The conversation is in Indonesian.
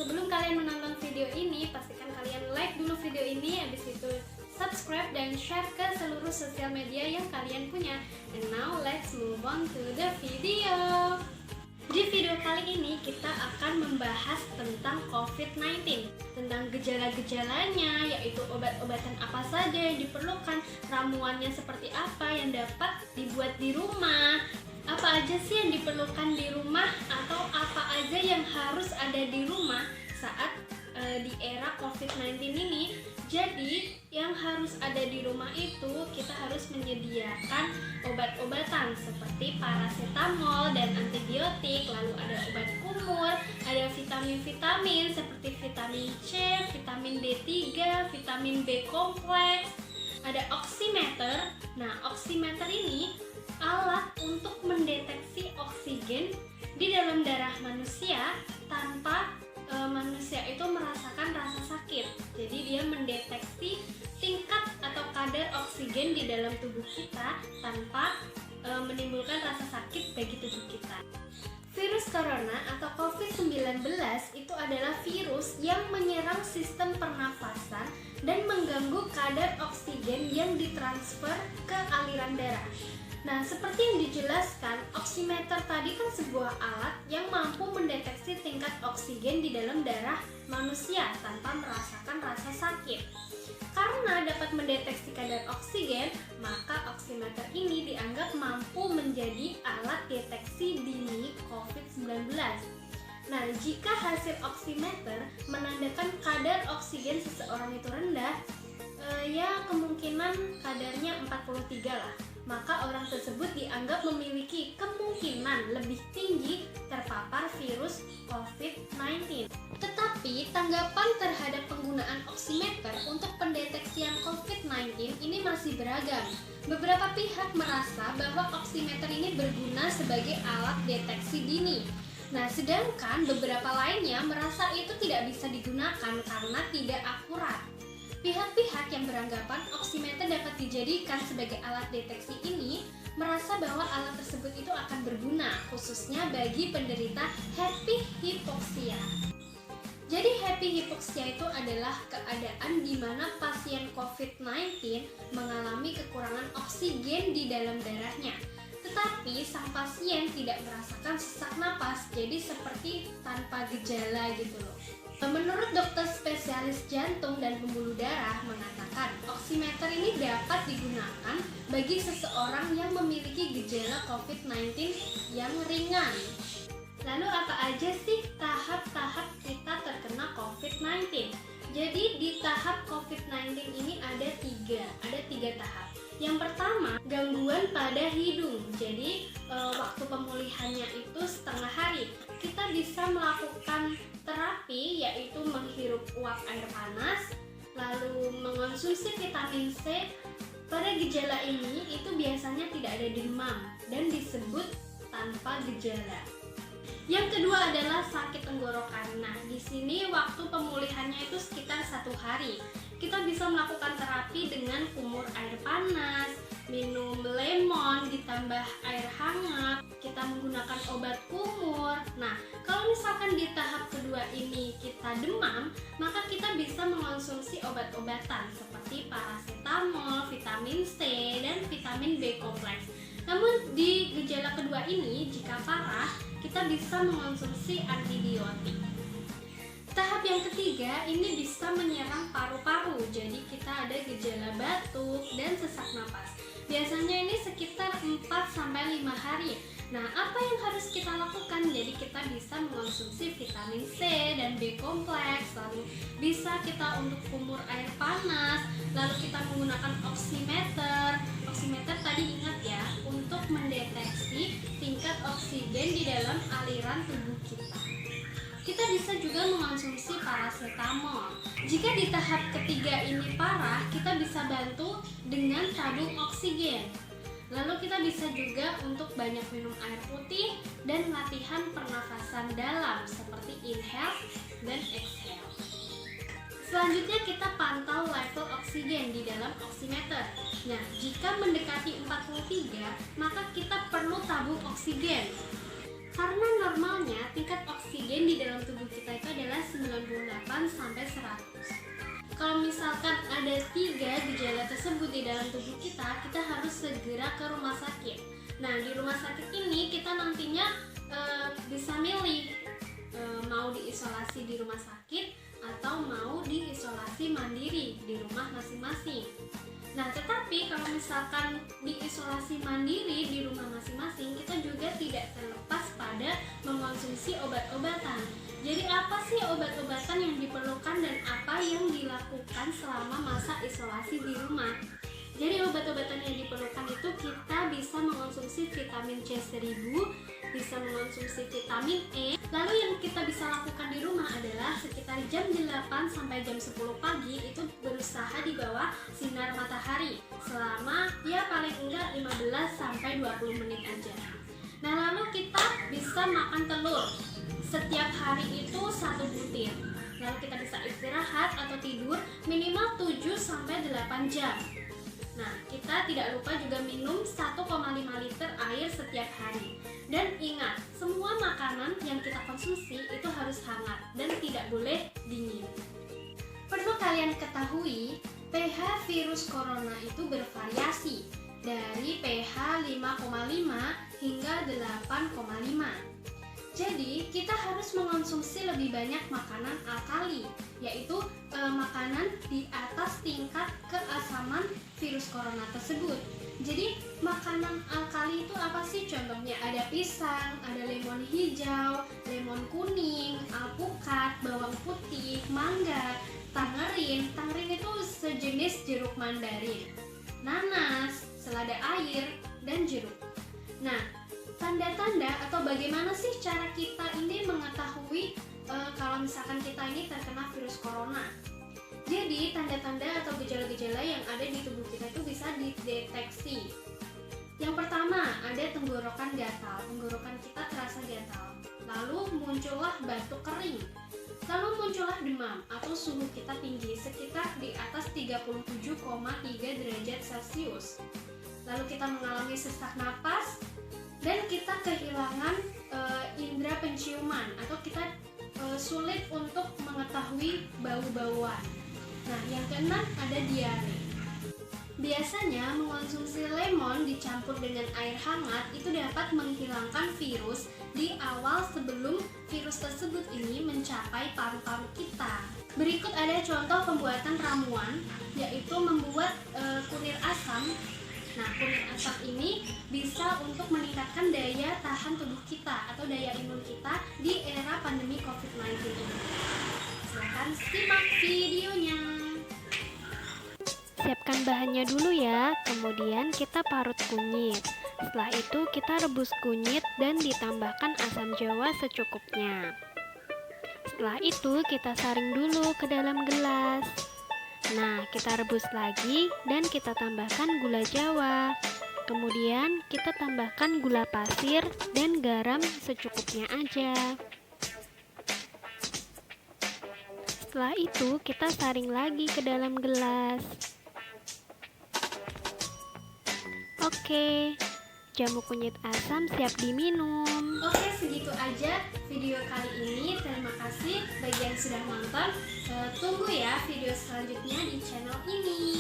sebelum kalian menonton video ini, pastikan kalian like dulu video ini, habis itu subscribe dan share ke seluruh sosial media yang kalian punya. And now let's move on to the video. Di video kali ini kita akan membahas tentang COVID-19, tentang gejala-gejalanya, yaitu obat-obatan apa saja yang diperlukan, ramuannya seperti apa yang dapat dibuat di rumah, apa aja sih yang diperlukan di rumah, atau apa aja yang harus ada di rumah saat di era COVID-19 ini. Jadi yang harus ada di rumah itu kita harus menyediakan obat-obatan seperti paracetamol dan antibiotik, lalu ada obat kumur, ada vitamin-vitamin seperti vitamin C, vitamin D3, vitamin B kompleks, ada oximeter. Nah, oximeter ini alat untuk mendeteksi oksigen di dalam darah manusia tanpa manusia itu merasakan rasa sakit. Jadi dia mendeteksi tingkat atau kadar oksigen di dalam tubuh kita tanpa menimbulkan rasa sakit bagi tubuh kita. Virus corona atau COVID-19 itu adalah virus yang menyerang sistem pernafasan dan mengganggu kadar oksigen yang ditransfer ke aliran darah. Nah, seperti yang dijelaskan, oximeter tadi kan sebuah alat yang mampu mendeteksi tingkat oksigen di dalam darah manusia tanpa merasakan rasa sakit. Karena dapat mendeteksi kadar oksigen, maka oximeter ini dianggap mampu menjadi alat deteksi dini COVID-19. Nah, jika hasil oximeter menandakan kadar oksigen seseorang itu rendah, ya kemungkinan kadarnya 43 lah, maka orang tersebut dianggap memiliki kemungkinan lebih tinggi terpapar virus COVID-19. Tetapi tanggapan terhadap penggunaan oximeter untuk pendeteksian COVID-19 ini masih beragam. Beberapa pihak merasa bahwa oximeter ini berguna sebagai alat deteksi dini. Nah, sedangkan beberapa lainnya merasa itu tidak bisa digunakan karena tidak akurat. Pihak-pihak yang beranggapan oximeter dapat dijadikan sebagai alat deteksi ini merasa bahwa alat tersebut itu akan berguna, khususnya bagi penderita happy hypoxia. Jadi happy hypoxia itu adalah keadaan di mana pasien COVID-19 mengalami kekurangan oksigen di dalam darahnya. Tetapi sang pasien tidak merasakan sesak napas, jadi seperti tanpa gejala gitu loh. Menurut dokter spesialis jantung dan pembuluh darah mengatakan, oximeter ini dapat digunakan bagi seseorang yang memiliki gejala COVID-19 yang ringan. Lalu apa aja sih tahap-tahap kita terkena COVID-19? Jadi di tahap COVID-19 ini ada tiga tahap. Yang pertama, gangguan pada hidung. Jadi waktu pemulihannya itu setengah hari. Kita bisa melakukan terapi, yaitu menghirup uap air panas, lalu mengonsumsi vitamin C. Pada gejala ini itu biasanya tidak ada demam dan disebut tanpa gejala. Yang kedua adalah sakit tenggorokan. Nah, di sini waktu pemulihannya itu sekitar 1 hari. Kita bisa melakukan terapi dengan kumur air panas, minum lemon ditambah air hangat, kita menggunakan obat kumur. Nah, kalau misalkan di tahap kedua ini kita demam, maka kita bisa mengonsumsi obat-obatan seperti paracetamol, vitamin C, dan vitamin B kompleks. Namun di gejala kedua ini, jika parah, kita bisa mengonsumsi antibiotik. Tahap yang ketiga ini bisa menyerang paru-paru, jadi kita ada gejala batuk dan sesak napas. Biasanya ini sekitar 4-5 hari. Nah, apa yang harus kita lakukan? Jadi kita bisa mengonsumsi vitamin C dan B kompleks, lalu bisa kita untuk kumur air panas, lalu kita menggunakan oximeter. Oximeter tadi ingat ya, untuk mendeteksi tingkat oksigen di dalam aliran tubuh kita. Kita bisa juga mengonsumsi paracetamol. Jika di tahap ketiga ini parah, kita bisa bantu dengan tabung oksigen. Lalu kita bisa juga untuk banyak minum air putih dan latihan pernafasan dalam seperti inhale dan exhale. Selanjutnya kita pantau level oksigen di dalam oximeter. Nah, jika mendekati 43, maka kita perlu tabung oksigen. Karena normalnya tingkat oksigen di dalam tubuh kita itu adalah 98 sampai 100. Kalau misalkan ada 3 gejala tersebut di dalam tubuh kita, kita harus segera ke rumah sakit. Nah, di rumah sakit ini kita nantinya bisa milih mau diisolasi di rumah sakit atau mau diisolasi mandiri di rumah masing-masing. Nah, tetapi kalau misalkan diisolasi mandiri di rumah masing-masing, kita juga tidak terlepas pada mengonsumsi obat-obatan. Jadi apa sih obat-obatan yang diperlukan dan apa yang dilakukan selama masa isolasi di rumah? Jadi obat-obatan yang diperlukan itu kita bisa mengonsumsi vitamin C1000, bisa mengonsumsi vitamin E. Lalu yang kita bisa lakukan di rumah adalah sekitar jam 8 sampai jam 10 pagi itu berusaha di bawah sinar matahari selama ya paling enggak 15 sampai 20 menit aja. Nah, lalu kita bisa makan telur setiap hari itu 1 butir. Lalu kita bisa istirahat atau tidur minimal 7 sampai 8 jam. Nah, kita tidak lupa juga minum 1,5 liter air setiap hari. Dan ingat, semua makanan yang kita konsumsi itu harus hangat dan tidak boleh dingin. Perlu kalian ketahui, pH virus corona itu bervariasi dari pH 5,5 hingga 8,5. Jadi, kita harus mengonsumsi lebih banyak makanan alkali, yaitu makanan di atas tingkat keasaman virus corona tersebut. Jadi, makanan alkali itu apa sih? Contohnya ada pisang, ada lemon hijau, lemon kuning, alpukat, bawang putih, mangga, tangerin. Tangerin itu sejenis jeruk mandarin, nanas, selada air, dan jeruk. Nah, tanda-tanda atau bagaimana sih cara kita ini mengetahui kalau misalkan kita ini terkena virus corona? Jadi tanda-tanda atau gejala-gejala yang ada di tubuh kita itu bisa dideteksi. Yang pertama, ada tenggorokan gatal. Tenggorokan kita terasa gatal. Lalu muncullah batuk kering. Lalu muncullah demam atau suhu kita tinggi sekitar di atas 37,3 derajat Celcius. Lalu kita mengalami sesak napas dan kita kehilangan indera penciuman atau kita sulit untuk mengetahui bau-bauan. Nah, yang keenam ada diare. Biasanya mengonsumsi lemon dicampur dengan air hangat itu dapat menghilangkan virus di awal sebelum virus tersebut ini mencapai paru-paru kita. Berikut ada contoh pembuatan ramuan, yaitu membuat kunir asam. Nah, kunir asam ini bisa untuk meningkatkan daya tahan tubuh kita atau daya imun kita di era pandemi COVID-19 ini. Silahkan simak videonya. Siapkan bahannya dulu ya, kemudian kita parut kunyit. Setelah itu kita rebus kunyit dan ditambahkan asam jawa secukupnya. Setelah itu kita saring dulu ke dalam gelas. Nah, kita rebus lagi dan kita tambahkan gula jawa. Kemudian kita tambahkan gula pasir dan garam secukupnya aja. Setelah itu kita saring lagi ke dalam gelas. Oke, jamu kunyit asam siap diminum. Oke, segitu aja video kali ini. Terima kasih bagi yang sudah nonton. Tunggu ya video selanjutnya di channel ini.